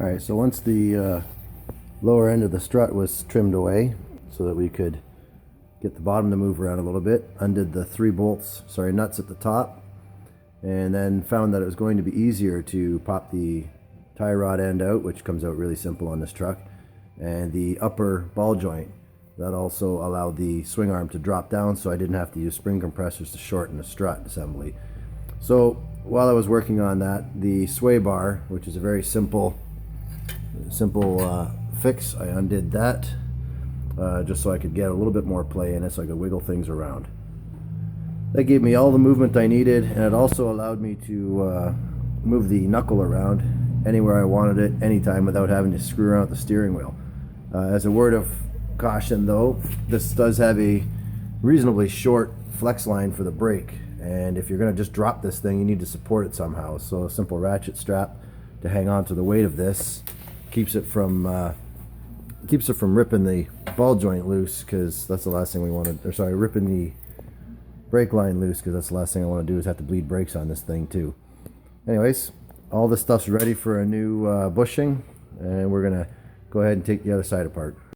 Alright, so once the lower end of the strut was trimmed away so that we could get the bottom to move around a little bit, undid the nuts at the top, and then found that it was going to be easier to pop the tie rod end out, which comes out really simple on this truck, and the upper ball joint. That also allowed the swing arm to drop down so I didn't have to use spring compressors to shorten the strut assembly. So while I was working on that, the sway bar, which is a very simple fix, I undid that just so I could get a little bit more play in it, so I could wiggle things around. That gave me all the movement I needed, and it also allowed me to move the knuckle around anywhere I wanted it, anytime, without having to screw around with the steering wheel. As a word of caution though, this does have a reasonably short flex line for the brake, and if you're going to just drop this thing, you need to support it somehow. So a simple ratchet strap to hang on to the weight of this keeps it from ripping the ball joint loose, because that's the last thing we want to, or sorry, ripping the brake line loose, because that's the last thing I want to do is have to bleed brakes on this thing too. Anyways, all this stuff's ready for a new bushing, and we're gonna go ahead and take the other side apart.